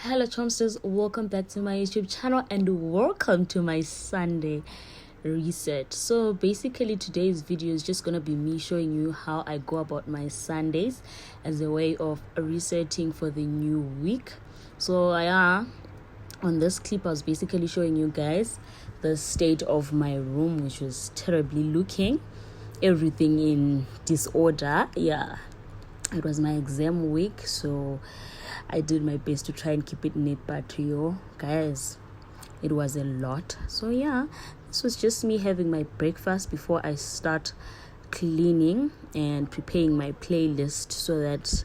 Hello Chomstars, welcome back to my YouTube channel and welcome to my Sunday reset. So basically today's video is just going to be me showing you how I go about my Sundays as a way of resetting for the new week. So on this clip I was basically showing you guys the state of my room, which was terribly looking, everything in disorder. It was my exam week, so I did my best to try and keep it neat, but guys, it was a lot. So this was just me having my breakfast before I start cleaning and preparing my playlist so that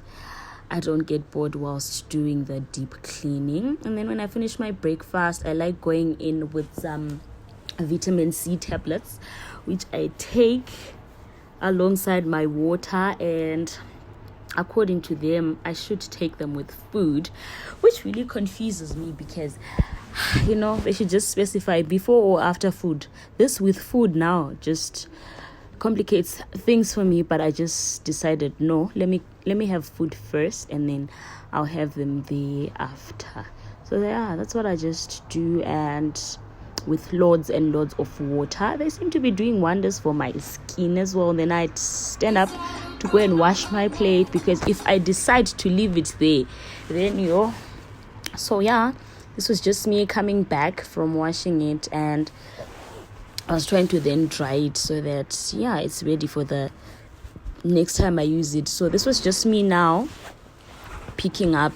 I don't get bored whilst doing the deep cleaning. And then when I finish my breakfast, I like going in with some vitamin C tablets, which I take alongside my water, and according to them, I should take them with food, which really confuses me because, they should just specify before or after food. This with food now just complicates things for me, but I just decided, no, let me have food first and then I'll have them the after. So that's what I just do, and with loads and loads of water. They seem to be doing wonders for my skin as well. And then I stand up to go and wash my plate, because if I decide to leave it there, then so this was just me coming back from washing it, and I was trying to then dry it so that it's ready for the next time I use it. So this was just me now picking up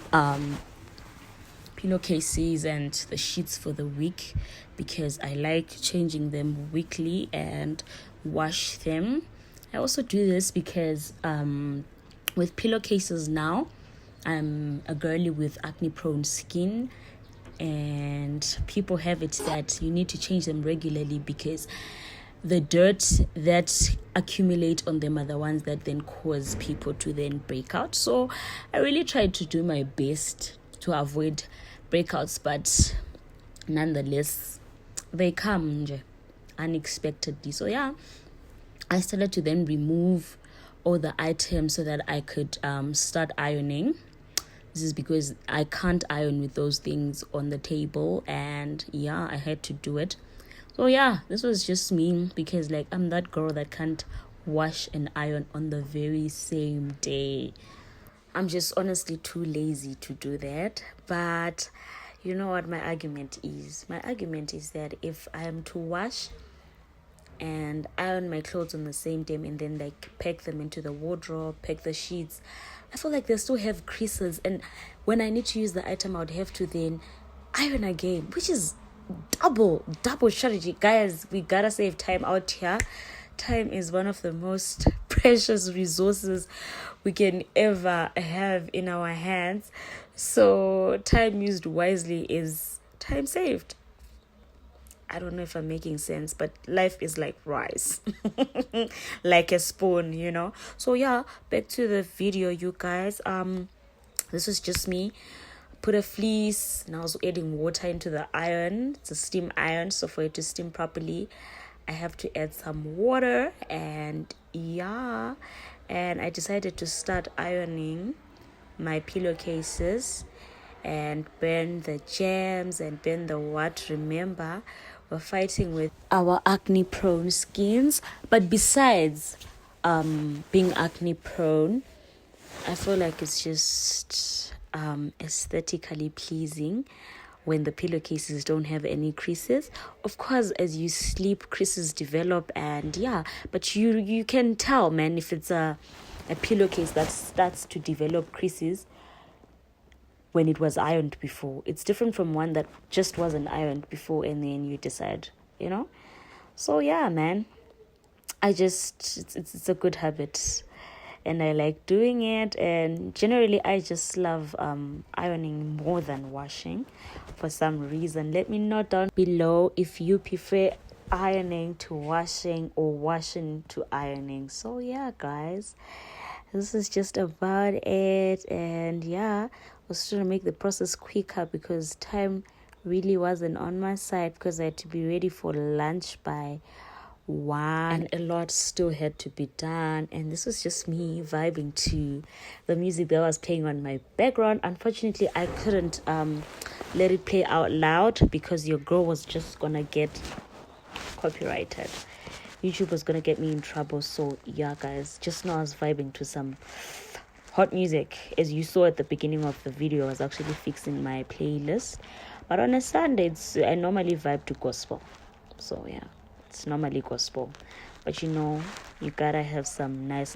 pillowcases and the sheets for the week, because I like changing them weekly and wash them. I also do this because with pillowcases now, I'm a girly with acne prone skin, and people have it that you need to change them regularly because the dirt that accumulate on them are the ones that then cause people to then break out. So I really tried to do my best to avoid breakouts, but nonetheless they come unexpectedly. So I started to then remove all the items so that I could start ironing. This is because I can't iron with those things on the table, and I had to do it. So this was just me, because I'm that girl that can't wash and iron on the very same day. I'm just honestly too lazy to do that. But you know what my argument is? My argument is that if I am to wash and iron my clothes on the same day and then pack them into the wardrobe, pack the sheets, I feel like they still have creases, and when I need to use the item, I would have to then iron again, which is double strategy. Guys, we gotta save time out here. Time is one of the most precious resources we can ever have in our hands. So time used wisely is time saved. I don't know if I'm making sense, but life is like rice, like a spoon, So back to the video, you guys. This was just me. Put a fleece, and I was adding water into the iron. It's a steam iron, so for it to steam properly, I have to add some water, and I decided to start ironing my pillowcases and burn the jams and burn the what. Remember, we're fighting with our acne prone skins, but besides being acne prone, I feel like it's just aesthetically pleasing when the pillowcases don't have any creases. Of course, as you sleep, creases develop, and but you can tell, man, if it's a pillowcase that starts to develop creases when it was ironed before. It's different from one that just wasn't ironed before and then you decide, So man, it's a good habit, and I like doing it. And generally I just love ironing more than washing for some reason. Let me know down below if you prefer ironing to washing or washing to ironing. So guys, this is just about it. And I was trying to make the process quicker because time really wasn't on my side, because I had to be ready for lunch by one, and a lot still had to be done. And this was just me vibing to the music that was playing on my background. Unfortunately, I couldn't let it play out loud because your girl was just gonna get copyrighted. YouTube was gonna get me in trouble. So yeah, guys, just now I was vibing to some hot music. As you saw at the beginning of the video, I was actually fixing my playlist. But on a Sunday, I normally vibe to gospel. So yeah, it's normally gospel. But you gotta have some nice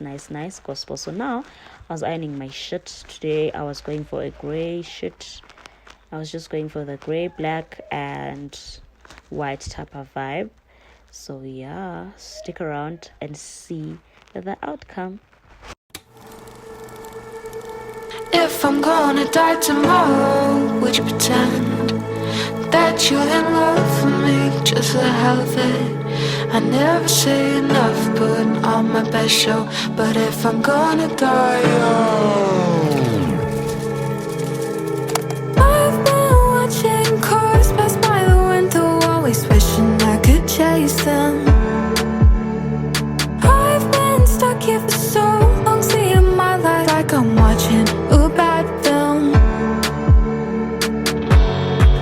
gospel. So now I was ironing my shirt. Today I was going for a gray shirt. I was just going for the gray, black, and white type of vibe. So yeah, stick around and see the outcome. If I'm gonna die tomorrow, would you pretend that you're in love with me just for the hell of it? I never say enough, putting on my best show. But if I'm gonna die young, I've been watching cars pass by the window, always wishing I could chase them. I've been stuck here for so long, seeing my life like I'm watching a bad film.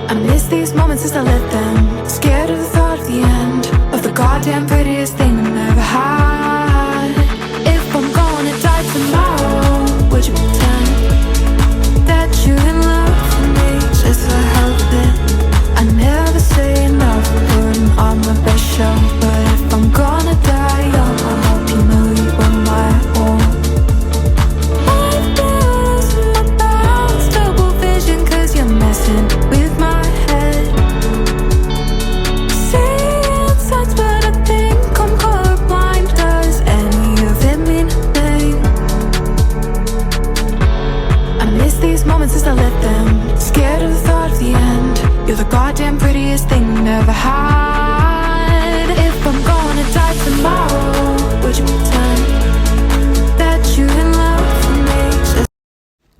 I miss these moments as I live them, scared of the thought of the end, of the goddamn prettiest thing I never had. If I'm gonna die tomorrow, would you pretend that you're in love with me just for the hell of it? I never say enough, putting on my best show. But if I'm gonna die young, I hope you know you were my own. I've been losing my balance, double vision, cause you're messing with my head. Seeing signs, but I think I'm colorblind. Does any of it mean a thing? I miss these moments as I live them, scared of the thought of the end. You're the goddamn prettiest thing I never had. If I'm gonna die tomorrow, would you pretend that you're in love with me?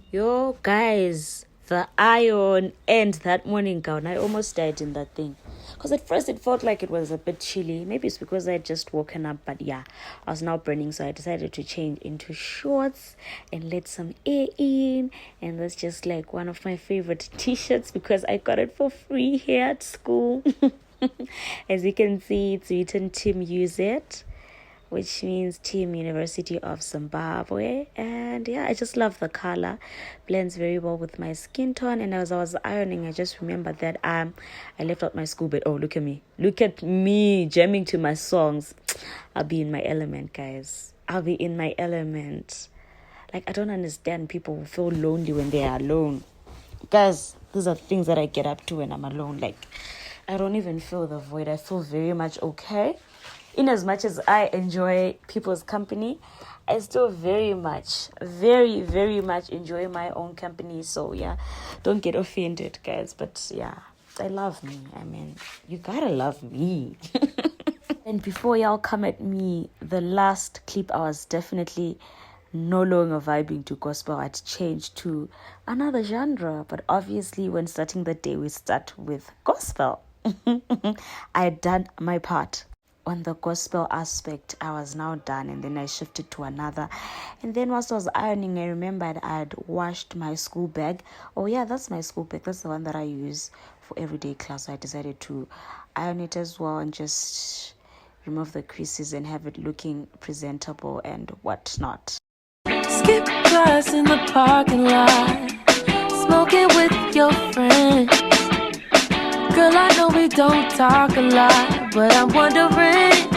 Yo guys, the iron and that morning gown, I almost died in that thing. Because at first it felt like it was a bit chilly. Maybe it's because I had just woken up. But yeah, I was now burning. So I decided to change into shorts and let some air in. And that's just like one of my favorite t-shirts because I got it for free here at school. As you can see, it's written Team Use It, which means Team University of Zimbabwe. And yeah, I just love the color. Blends very well with my skin tone. And as I was ironing, I just remembered that I left out my school bed. Oh, look at me. Look at me jamming to my songs. I'll be in my element, guys. I'll be in my element. Like, I don't understand people who feel lonely when they are alone. Guys, these are things that I get up to when I'm alone. Like, I don't even feel the void. I feel very much okay. In as much as I enjoy people's company, I still very much enjoy my own company. So yeah, don't get offended, guys. But yeah, I love me. I mean, you gotta love me. And before y'all come at me, the last clip I was definitely no longer vibing to gospel. I'd changed to another genre. But obviously, when starting the day, we start with gospel. I had done my part. On the gospel aspect, I was now done, and then I shifted to another. And then whilst I was ironing, I remembered I had washed my school bag. Oh yeah, that's my school bag. That's the one that I use for everyday class. So I decided to iron it as well and just remove the creases and have it looking presentable and whatnot. Skip class in the parking lot, smoking with your friends. Girl, I know we don't talk a lot, but I'm wondering,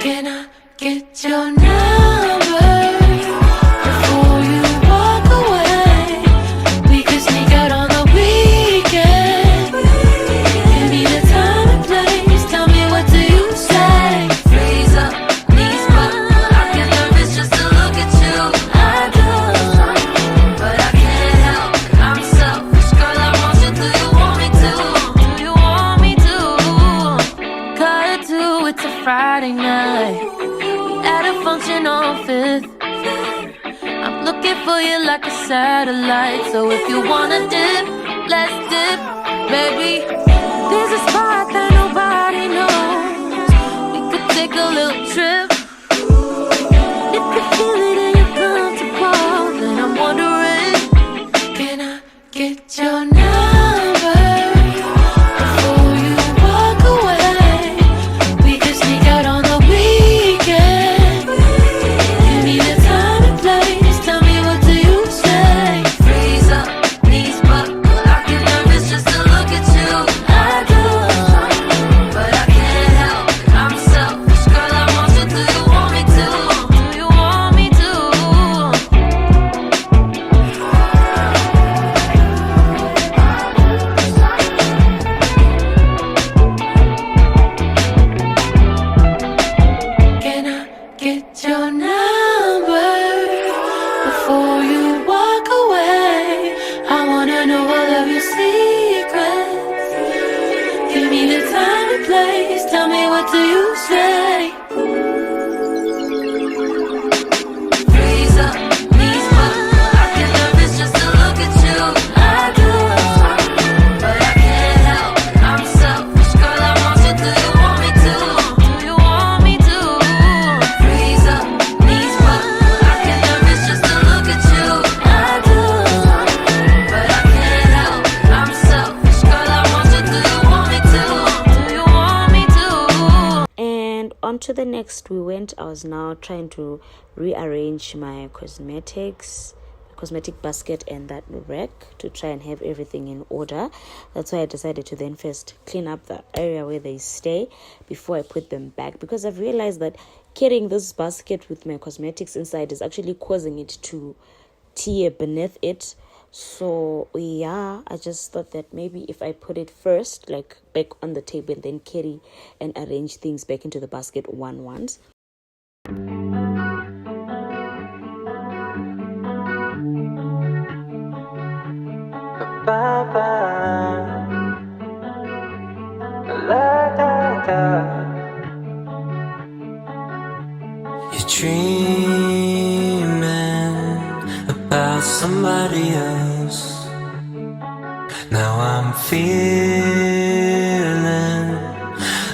can I get your number before you walk away? We could sneak out on the weekend. Give me the time and place. Tell me, what do you say? Freeze up, knees up. I get nervous just to look at you. I do, but I can't help. I'm selfish, girl. I want you. Do you want me to? It's a Friday night, we at a function on 5th. I'm looking for you like a satellite. So if you wanna dip, let's dip, baby. There's a spot that nobody knows. We could take a what do you say? Freeze up, knees up, I get nervous just to look at you. I do, but I can't help, I'm selfish. Girl, I want you, do you want me to? Do you want me to? Freeze up, knees up, I get nervous just to look at you. I do, but I can't help, I'm selfish. Girl, I want you, do you want me to? Do you want me to? And on to the next we went. I was now trying to rearrange my cosmetic basket and that rack to try and have everything in order. That's why I decided to then first clean up the area where they stay before I put them back, because I've realized that carrying this basket with my cosmetics inside is actually causing it to tear beneath it. So yeah, I just thought that maybe if I put it first, like back on the table, and then carry and arrange things back into the basket once. You're dreaming about somebody else. Now I'm feeling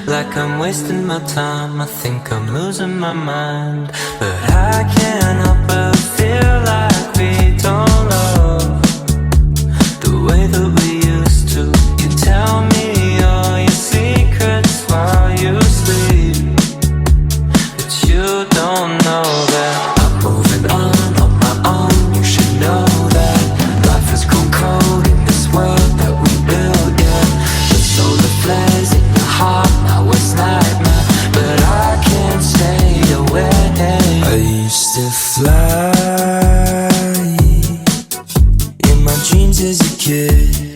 like I'm wasting my time. I think I'm losing my mind, but I can't help but feel like we don't love the way that we used to. You tell me all your secrets while you sleep, but you don't know that I'm moving on my own. You should know that life has grown cold in this world that we built, yeah. The solar flares in your heart, now it's nightmare, but I can't stay away. I used to fly in my dreams as a kid.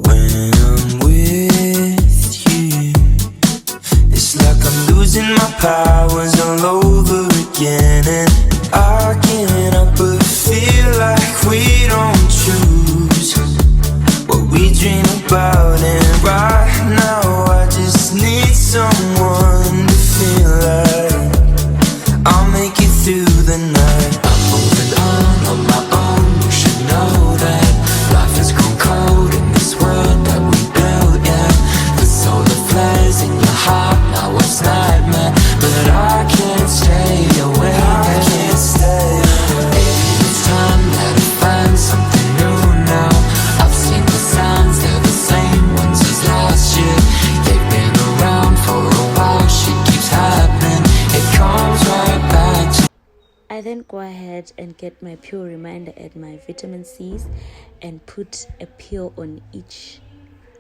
When I'm with you, it's like I'm losing my powers all over again. And I can't help but feel like we don't choose what we dream about. And right now I just need someone to feel like I'll make it through the night. I'm moving on my own. You should know that life has grown cold in this world that we built, yeah. The solar flares in your heart, now it's nightmare, but I can't stay away. I can't stay away. Maybe it's time that I find something new now. I've seen the signs, they're the same ones as last year. They've been around for a while, shit keeps happening, it comes right back to. I then go ahead and get my Pure Reminder and my vitamin C's and put a pill on each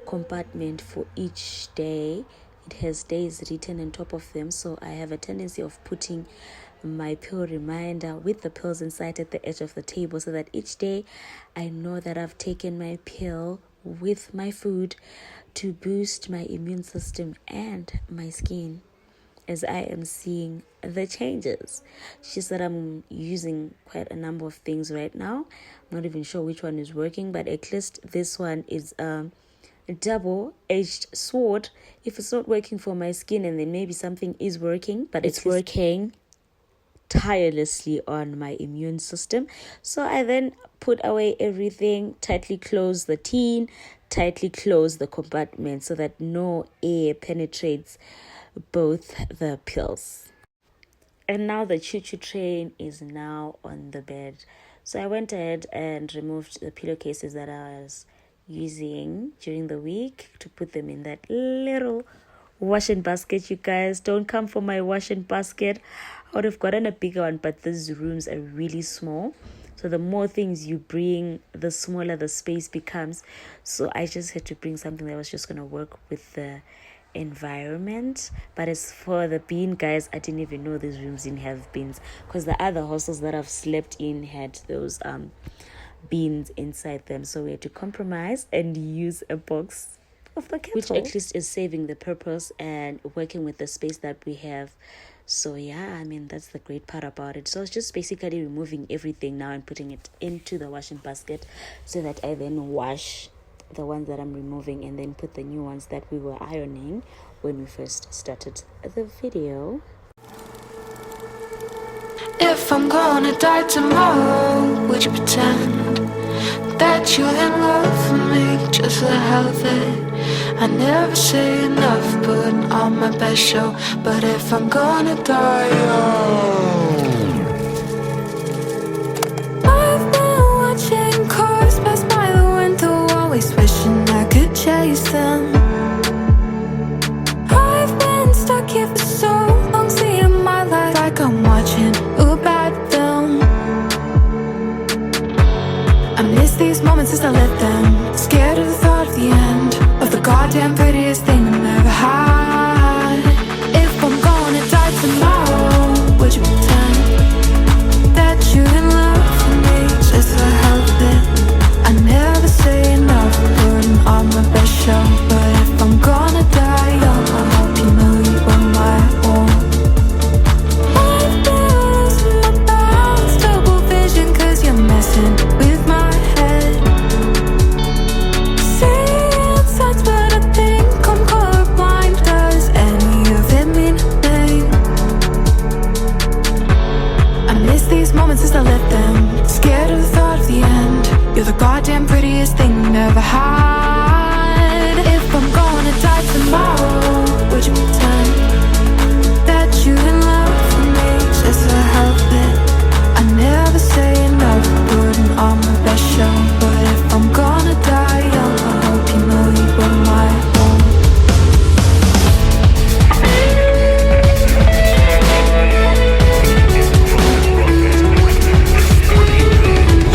compartment for each day. It has days written on top of them, so I have a tendency of putting my Pure Reminder with the pills inside at the edge of the table, so that each day I know that I've taken my pill with my food to boost my immune system and my skin, as I am seeing the changes. She said I'm using quite a number of things right now. I'm not even sure which one is working, but at least this one is a double-edged sword. If it's not working for my skin, and then maybe something is working, but it's working tirelessly on my immune system. So I then put away everything, tightly close the tin, tightly close the compartment so that no air penetrates both the pills. And now the choo-choo train is now on the bed. So I went ahead and removed the pillowcases that I was using during the week to put them in that little wash-in basket. You guys, don't come for my wash-in basket. I would have gotten a bigger one, but these rooms are really small. So the more things you bring, the smaller the space becomes. So I just had to bring something that was just going to work with the environment. But as for the bean, guys, I didn't even know these rooms didn't have beans, because the other hostels that I've slept in had those beans inside them. So we had to compromise and use a box of the kettle, which at least is saving the purpose and working with the space that we have. So yeah, I mean, that's the great part about it. So it's just basically removing everything now and putting it into the washing basket so that I then wash the ones that I'm removing and then put the new ones that we were ironing when we first started the video. If I'm gonna die tomorrow, would you pretend that you're in love with me just for the hell of it? I never say enough, putting on my best show. But if I'm gonna die young, I've been watching cars pass by the window, always wishing I could chase them. I've been stuck here for so long, seeing my life like I'm watching a bad film. I miss these moments as I live them, scared of the thought of the end, of the goddamn prettiest thing I never had. If I'm gonna die tomorrow, would you pretend that you're in love with me just for the hell of it? I never say enough, putting on my best show. But if I'm gonna die young, I hope you know you were my own. I've been losing my balance, double vision, cause you're messing with my head. Saying such, but I think I'm colorblind. Does any of it mean a thing? I miss these moments as I live them, scared of the thought of the end. You're the goddamn prettiest thing I never had. If I'm gonna die tomorrow, would you pretend that you're in love with me just for the hell of it? I never say enough, putting on my best show. But if I'm gonna die young, I hope you know you were my own.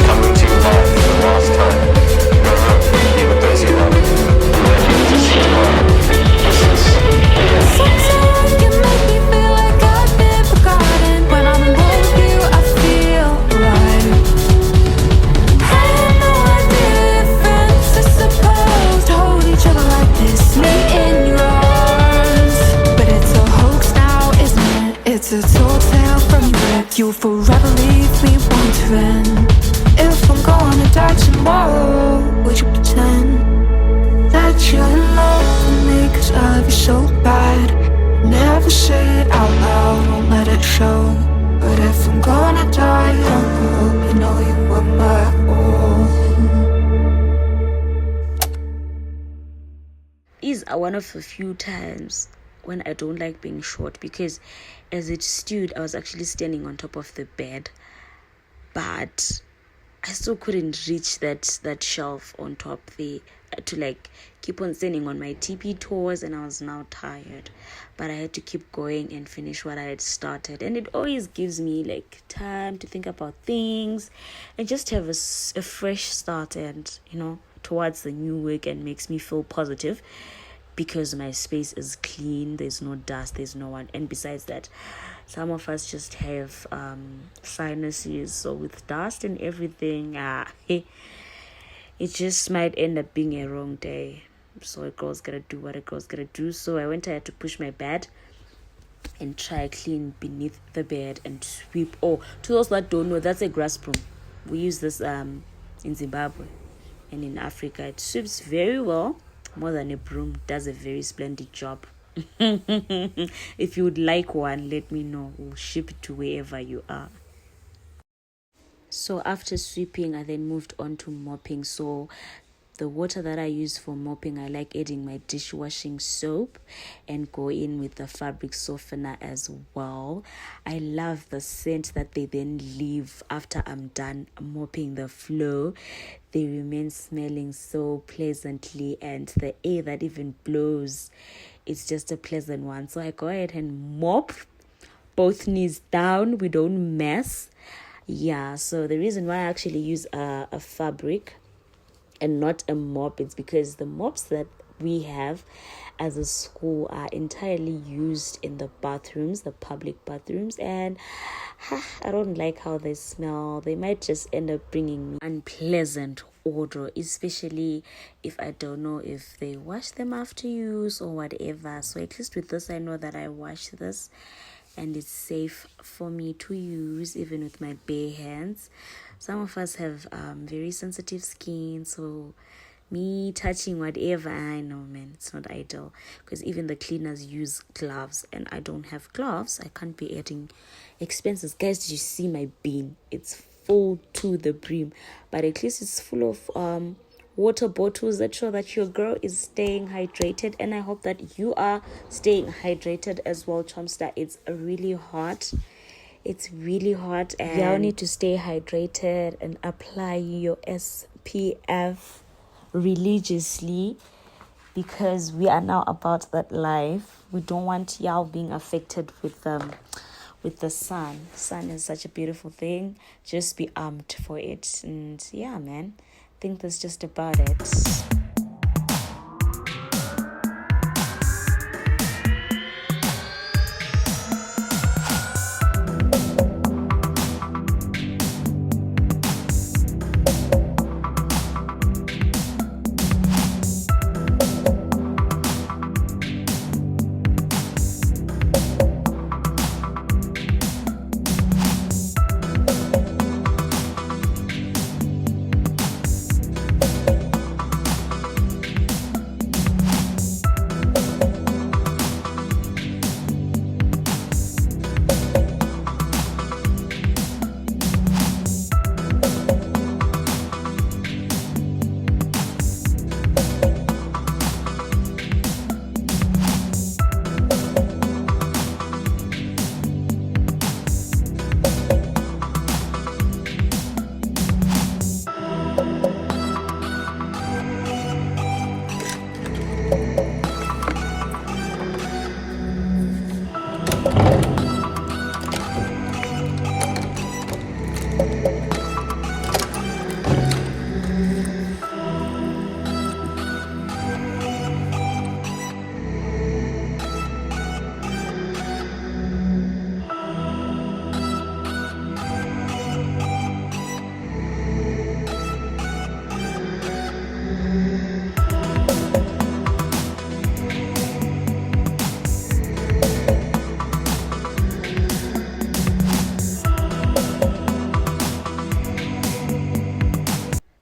Coming to you live for the last time. Be with those you love. To see you love. This is Sometimes you make me feel like I've been forgotten. When I'm with you, I feel alive. Had no idea if friends are supposed to hold each other like this, me in your arms. But it's a hoax now, isn't it? It's a tall tale from your lip. You'll forever leave me wondering. If I'm gonna die tomorrow, would you pretend that you're in love with me? Cause I love you so bad. Never say it out loud, won't let it show. But if I'm gonna die young, I hope you know you were my own. These are one of the few times when I don't like being short, because as it stood, I was actually standing on top of the bed, but I still couldn't reach that shelf on top there to like keep on standing on my TP toes, and I was now tired, but I had to keep going and finish what I had started. And it always gives me like time to think about things and just have a fresh start, and towards the new week, and makes me feel positive because my space is clean, there's no dust, there's no one. And besides that, some of us just have sinuses, so with dust and everything, it just might end up being a wrong day. So a girl's gotta do what a girl's gotta do. So I had to push my bed and try clean beneath the bed and sweep. Oh, to those that don't know, that's a grass broom. We use this in Zimbabwe, and in Africa it sweeps very well, more than a broom. Does a very splendid job. If you would like one, let me know. We'll ship it to wherever you are. So after sweeping, I then moved on to mopping. So the water that I use for mopping, I like adding my dishwashing soap and go in with the fabric softener as well. I love the scent that they then leave after I'm done mopping the floor. They remain smelling so pleasantly, and the air that even blows, it's just a pleasant one. So I go ahead and mop, both knees down, we don't mess. Yeah, so the reason why I actually use a fabric and not a mop, it's because the mops that we have as a school are entirely used in the bathrooms, the public bathrooms, and I don't like how they smell. They might just end up bringing me unpleasant odor, especially if I don't know if they wash them after use or whatever. So at least with this, I know that I wash this and it's safe for me to use even with my bare hands. Some of us have very sensitive skin, so Me touching whatever, I know, man, it's not ideal, because even the cleaners use gloves and I don't have gloves. I can't be adding expenses. Guys, did you see my bin? It's full to the brim, but at least it's full of water bottles that show that your girl is staying hydrated, and I hope that you are staying hydrated as well, Chomstar. It's really hot. It's really hot, and y'all need to stay hydrated and apply your SPF religiously, because we are now about that life. We don't want y'all being affected with the sun. Sun is such a beautiful thing. Just be armed for it. And yeah, man, I think that's just about it.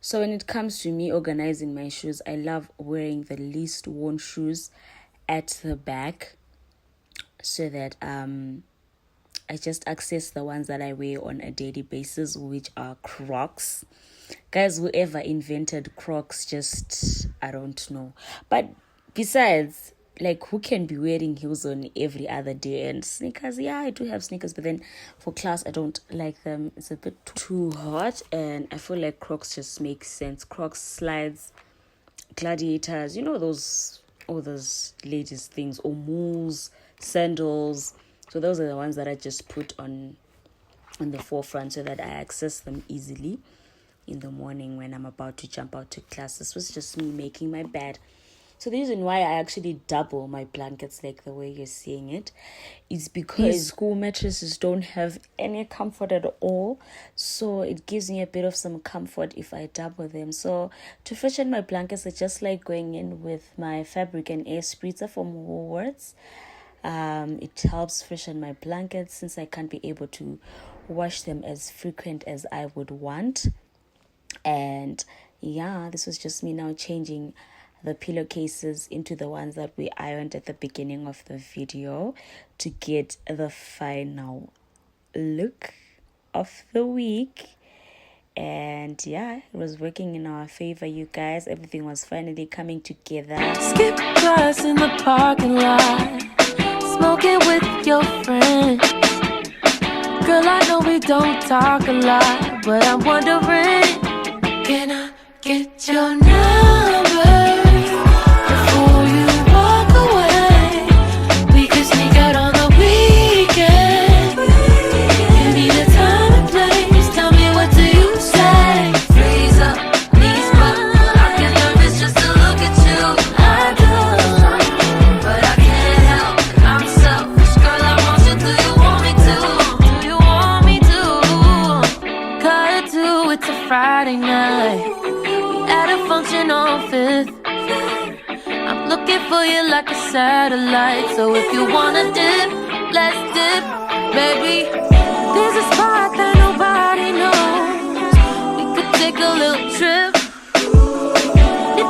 So when it comes to me organizing my shoes, I love wearing the least worn shoes at the back, so that I just access the ones that I wear on a daily basis, which are Crocs. Guys, whoever invented Crocs, just, I don't know. But besides, like, who can be wearing heels on every other day? And sneakers, yeah, I do have sneakers, but then for class, I don't like them. It's a bit too hot, and I feel like Crocs just make sense. Crocs, slides, gladiators, you know, all those ladies things, or moves, sandals. So those are the ones that I just put on the forefront, so that I access them easily in the morning when I'm about to jump out to class. This was just me making my bed. So the reason why I actually double my blankets, like the way you're seeing it, is because school mattresses don't have any comfort at all. So it gives me a bit of some comfort if I double them. So to fashion my blankets, I just like going in with my fabric and air spritzer from Woolworths. It helps freshen my blankets, since I can't be able to wash them as frequent as I would want. And yeah, this was just me now changing the pillowcases into the ones that we ironed at the beginning of the video, to get the final look of the week. And yeah, it was working in our favor, you guys. Everything was finally coming together. Skip class in the parking lot, smoking with your friends. Girl, I know we don't talk a lot, but I'm wondering, can I get your number before you walk away? We could sneak out on the weekend. Give me the time and place. Tell me, what do you say? Freeze up, knees up. I get nervous just to look at you. I do, but I can't help it. I'm selfish, girl. I want you. Do you want me to? Do you want me to? Cut to, it's a Friday night. At a function on 5th, I'm looking for you like a satellite. So if you wanna dip, let's dip, baby. There's a spot that nobody knows. We could take a little trip. It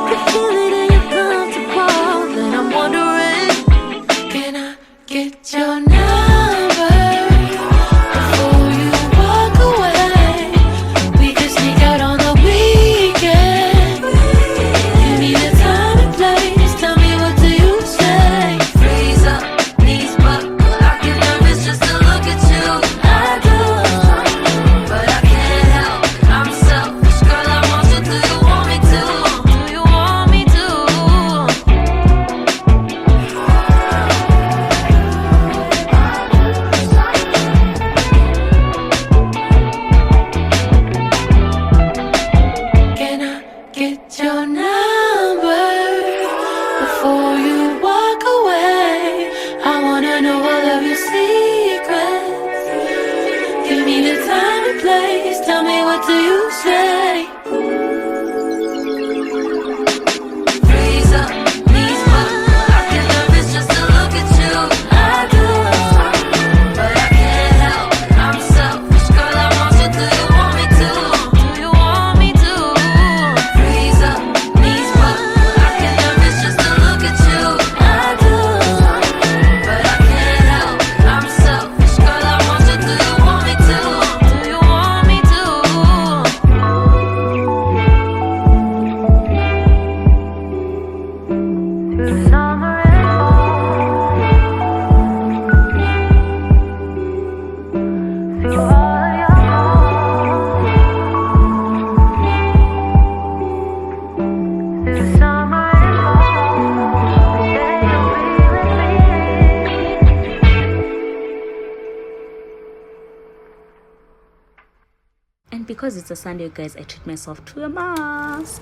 because it's a Sunday, guys, I treat myself to a mass.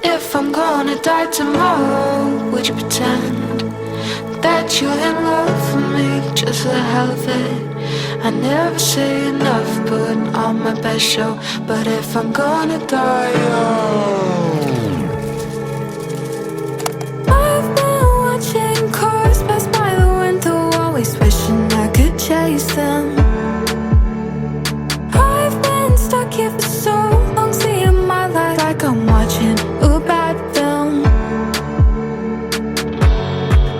If I'm gonna die tomorrow, would you pretend that you're in love with me just for the hell of it? I never say enough, putting on my best show. But if I'm gonna die young, I've been watching cars pass by the window, always wishing I could chase them. I've been stuck here for so long, seeing my life like I'm watching a bad film.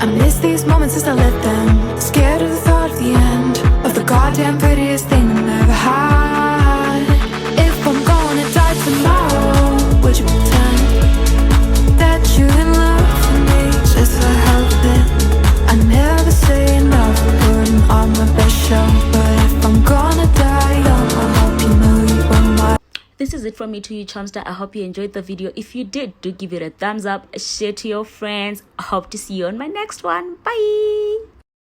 I miss these moments as I live them, scared of the thought of the end, of the goddamn prettiest thing I never had. If I'm gonna die tomorrow, would you pretend that you're in love with me just for the hell of it? I never say enough, putting on my best show. But if I'm gonna die young, I hope you know you were my. This is it from me to you, Chomstar. I hope you enjoyed the video. If you did, do give it a thumbs up, share to your friends. I hope to see you on my next one. Bye.